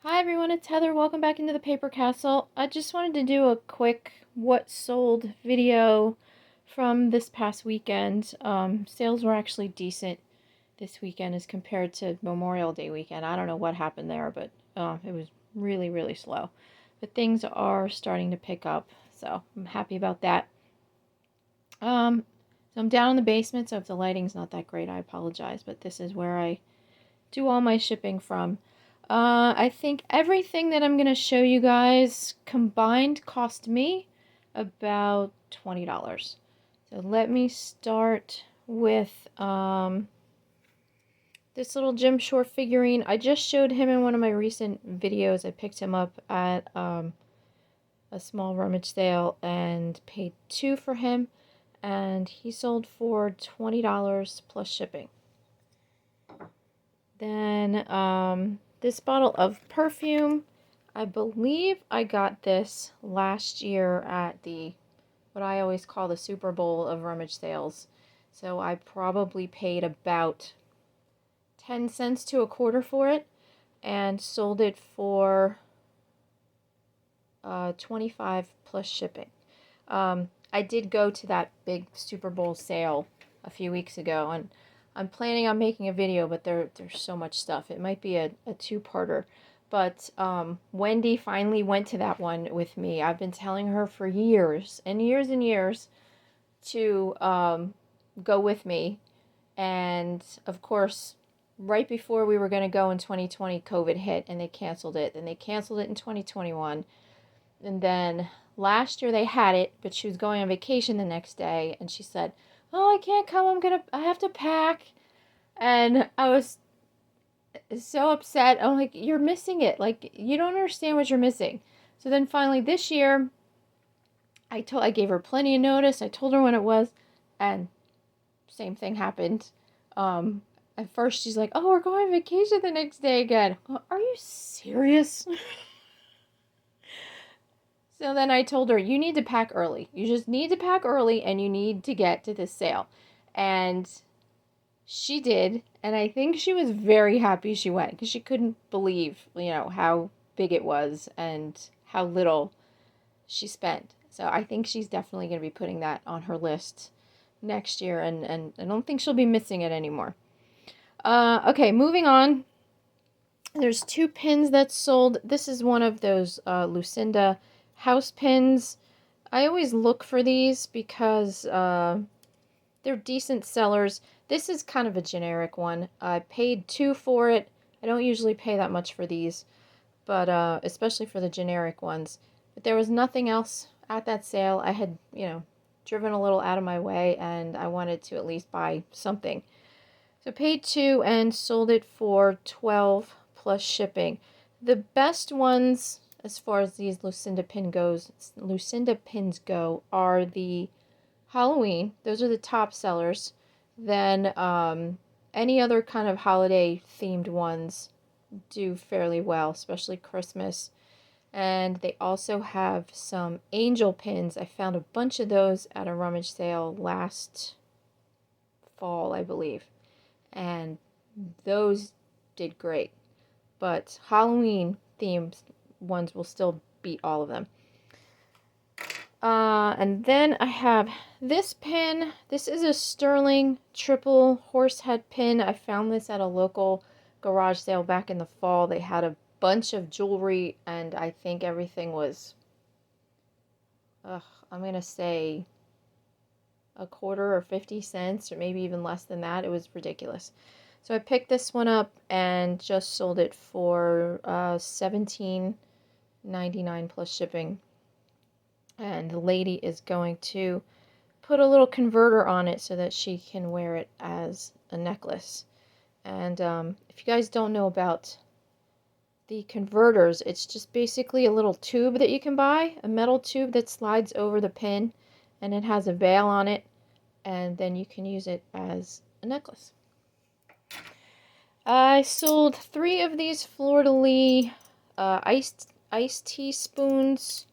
Hi everyone, it's Heather. Welcome back into the Paper Castle. I just wanted to do a quick what sold video from this past weekend. Sales were actually decent this weekend as compared to Memorial Day weekend. I don't know what happened there, but it was really, really slow. But things are starting to pick up, so I'm happy about that. So I'm down in the basement, so if the lighting's not that great, I apologize, but this is where I do all my shipping from. I think everything that I'm going to show you guys combined cost me about $20. So let me start with this little Jim Shore figurine. I just showed him in one of my recent videos. I picked him up at a small rummage sale and paid $2 for him, and he sold for $20 plus shipping. Then this bottle of perfume, I believe I got this last year at the, what I always call the Super Bowl of rummage sales. So I probably paid about 10 cents to a quarter for it and sold it for 25 plus shipping. I did go to that big Super Bowl sale a few weeks ago, and I'm planning on making a video, but there's so much stuff. It might be a two-parter. But Wendy finally went to that one with me. I've been telling her for years and years and years to go with me. And, of course, right before we were going to go in 2020, COVID hit, and they canceled it. And they canceled it in 2021. And then last year they had it, but she was going on vacation the next day, and she said, "Oh, I can't come. I have to pack." And I was so upset. I'm like, "You're missing it. Like, you don't understand what you're missing." So then finally this year, I gave her plenty of notice. I told her when it was, and same thing happened. At first she's like, "Oh, we're going on vacation the next day again." Are you serious? So then I told her, you need to pack early. You just need to pack early, and you need to get to this sale. And she did. And I think she was very happy she went, because she couldn't believe, how big it was and how little she spent. So I think she's definitely going to be putting that on her list next year. And I don't think she'll be missing it anymore. Okay, moving on. There's 2 pins that sold. This is one of those Lucinda house pins. I always look for these because they're decent sellers. This is kind of a generic one. I paid $2 for it. I don't usually pay that much for these, but especially for the generic ones. But there was nothing else at that sale. I had, driven a little out of my way, and I wanted to at least buy something. So paid $2 and sold it for $12 plus shipping. The best ones, as far as these Lucinda pins go, are the Halloween. Those are the top sellers. Then any other kind of holiday themed ones do fairly well, especially Christmas. And they also have some angel pins. I found a bunch of those at a rummage sale last fall, I believe. And those did great. But Halloween themed ones will still beat all of them. And then I have this pin. This is a sterling triple horsehead pin. I found this at a local garage sale back in the fall. They had a bunch of jewelry, and I think everything was, I'm going to say a quarter or 50 cents, or maybe even less than that. It was ridiculous. So I picked this one up and just sold it for $17.99 plus shipping. And the lady is going to put a little converter on it so that she can wear it as a necklace. And if you guys don't know about the converters, it's just basically a little tube that you can buy, a metal tube that slides over the pin, and it has a veil on it, and then you can use it as a necklace. I sold 3 of these fleur-de-lis iced tea spoons.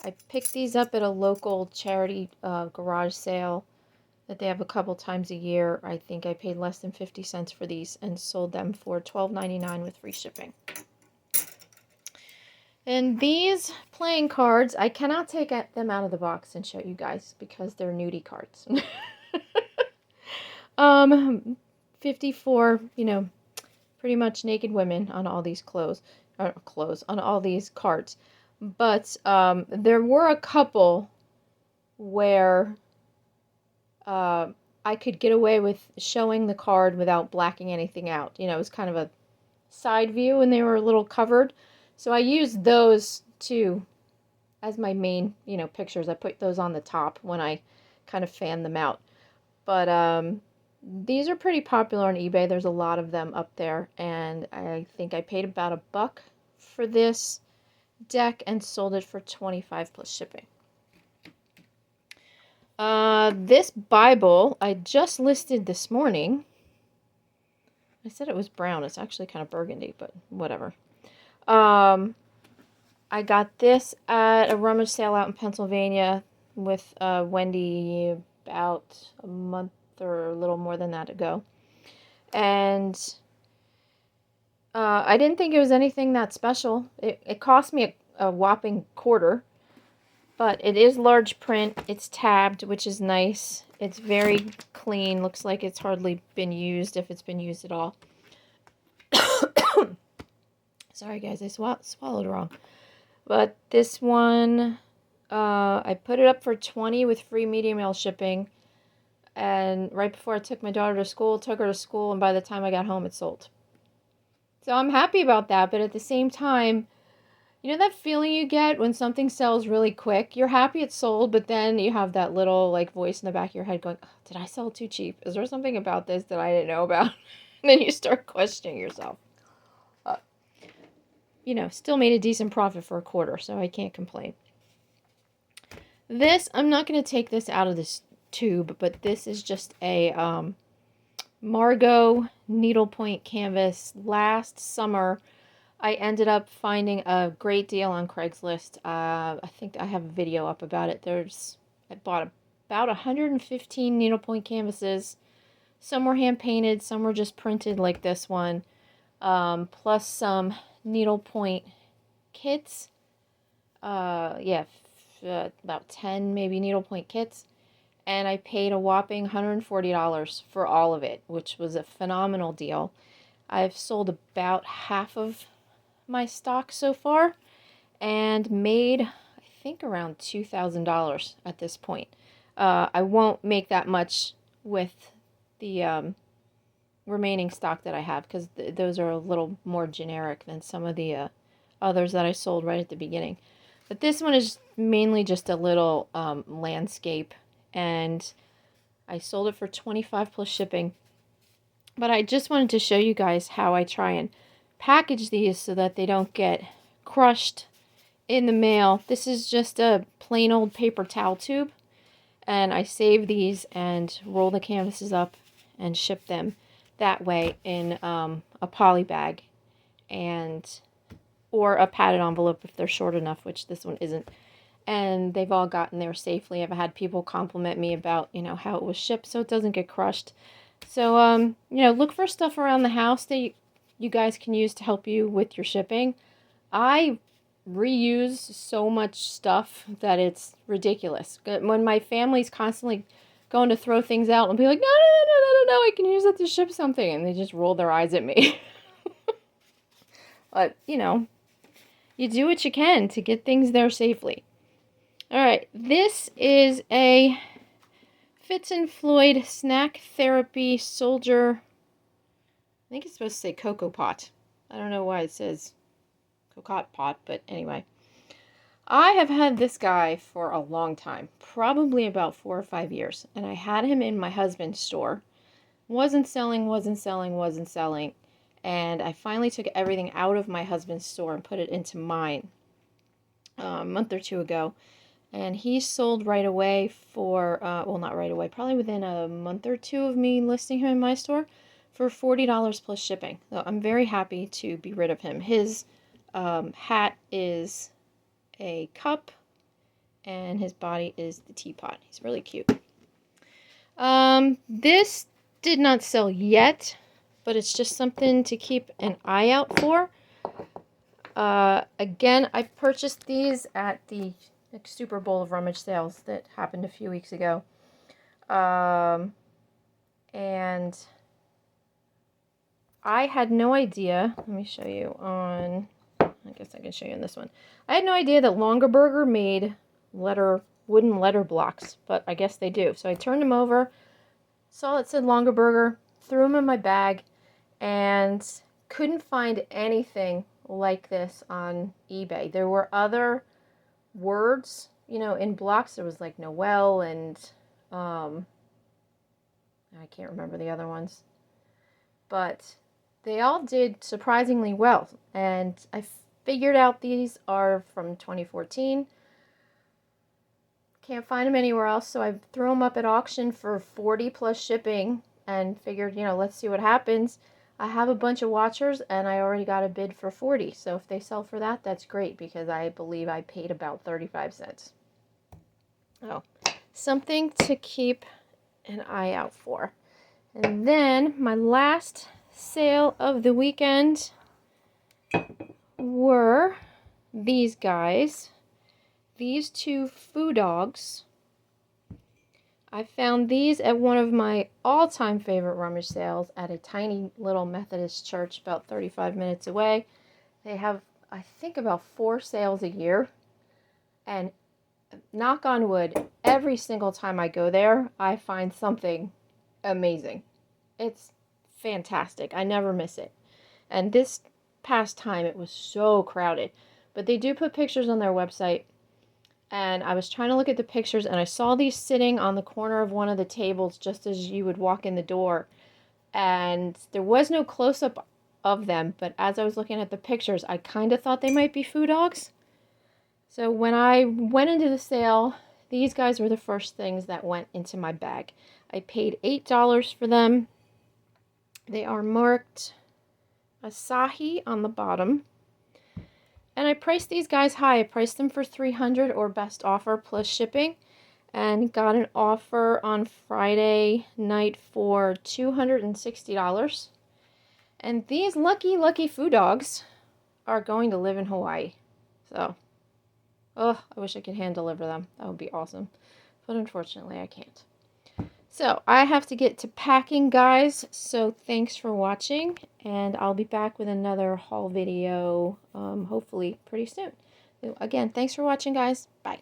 I picked these up at a local charity garage sale that they have a couple times a year. I think I paid less than 50 cents for these and sold them for $12.99 with free shipping. And these playing cards, I cannot take them out of the box and show you guys because they're nudie cards. 54, pretty much naked women on all these on all these cards. But there were a couple where I could get away with showing the card without blacking anything out. It was kind of a side view and they were a little covered. So I used those too as my main, pictures. I put those on the top when I kind of fan them out. But these are pretty popular on eBay. There's a lot of them up there, and I think I paid about $1 for this deck and sold it for $25 plus shipping. This Bible I just listed this morning. I said it was brown. It's actually kind of burgundy, but whatever. I got this at a rummage sale out in Pennsylvania with Wendy about a month or a little more than that ago. And I didn't think it was anything that special. It cost me a whopping $1, but it is large print. It's tabbed, which is nice. It's very clean. Looks like it's hardly been used, if it's been used at all. Sorry, guys, I swallowed wrong. But this one, I put it up for $20 with free medium mail shipping. And right before I took my daughter to school, took her to school, and by the time I got home, it sold. So I'm happy about that, but at the same time, that feeling you get when something sells really quick? You're happy it sold, but then you have that little, voice in the back of your head going, oh, did I sell it too cheap? Is there something about this that I didn't know about? And then you start questioning yourself. Still made a decent profit for $1, so I can't complain. This, I'm not going to take this out of this tube, but this is just a Margot needlepoint canvas. Last summer, I ended up finding a great deal on Craigslist. I think I have a video up about it. I bought about 115 needlepoint canvases. Some were hand-painted, some were just printed like this one, plus some needlepoint kits. About 10 maybe needlepoint kits. And I paid a whopping $140 for all of it, which was a phenomenal deal. I've sold about half of my stock so far and made, I think, around $2,000 at this point. I won't make that much with the remaining stock that I have because those are a little more generic than some of the others that I sold right at the beginning. But this one is mainly just a little landscape, and I sold it for $25 plus shipping. But I just wanted to show you guys how I try and package these so that they don't get crushed in the mail. This is just a plain old paper towel tube, and I save these and roll the canvases up and ship them that way in a poly bag or a padded envelope if they're short enough, which this one isn't. And they've all gotten there safely. I've had people compliment me about, how it was shipped so it doesn't get crushed. So, look for stuff around the house that you guys can use to help you with your shipping. I reuse so much stuff that it's ridiculous. When my family's constantly going to throw things out and be like, no, I can use it to ship something. And they just roll their eyes at me. But, you do what you can to get things there safely. All right, this is a Fitz and Floyd Snack Therapy Soldier. I think it's supposed to say Cocoa Pot. I don't know why it says Cocotte Pot, but anyway. I have had this guy for a long time, probably about 4 or 5 years, and I had him in my husband's store. Wasn't selling, and I finally took everything out of my husband's store and put it into mine a month or two ago. And he sold right away for, not right away, probably within a month or two of me listing him in my store for $40 plus shipping. So I'm very happy to be rid of him. His hat is a cup and his body is the teapot. He's really cute. This did not sell yet, but it's just something to keep an eye out for. Again, I purchased these at the Super Bowl of rummage sales that happened a few weeks ago. And I had no idea. Let me show you on, I guess I can show you on this one. I had no idea that Longaberger made wooden letter blocks, but I guess they do. So I turned them over, saw it said Longaberger, threw them in my bag, and couldn't find anything like this on eBay. There were other words, you know, in blocks. There was like Noel and I can't remember the other ones, but they all did surprisingly well. And I figured out these are from 2014. Can't find them anywhere else, so I threw them up at auction for $40 plus shipping and figured, you know, let's see what happens. I have a bunch of watchers and I already got a bid for $40. So if they sell for that, that's great because I believe I paid about 35 cents. Oh, something to keep an eye out for. And then my last sale of the weekend were these guys. These two foo dogs. I found these at one of my all-time favorite rummage sales at a tiny little Methodist church about 35 minutes away. They have, I think, about 4 sales a year. And knock on wood, every single time I go there, I find something amazing. It's fantastic. I never miss it. And this past time, it was so crowded. But they do put pictures on their website. And I was trying to look at the pictures, and I saw these sitting on the corner of one of the tables just as you would walk in the door. And there was no close-up of them, but as I was looking at the pictures, I kind of thought they might be foo dogs. So when I went into the sale, these guys were the first things that went into my bag. I paid $8 for them. They are marked Asahi on the bottom. And I priced these guys high. I priced them for $300 or best offer plus shipping. And got an offer on Friday night for $260. And these lucky foo dogs are going to live in Hawaii. So, I wish I could hand deliver them. That would be awesome. But unfortunately, I can't. So, I have to get to packing, guys. So, thanks for watching. And I'll be back with another haul video, hopefully pretty soon. Again, thanks for watching, guys. Bye.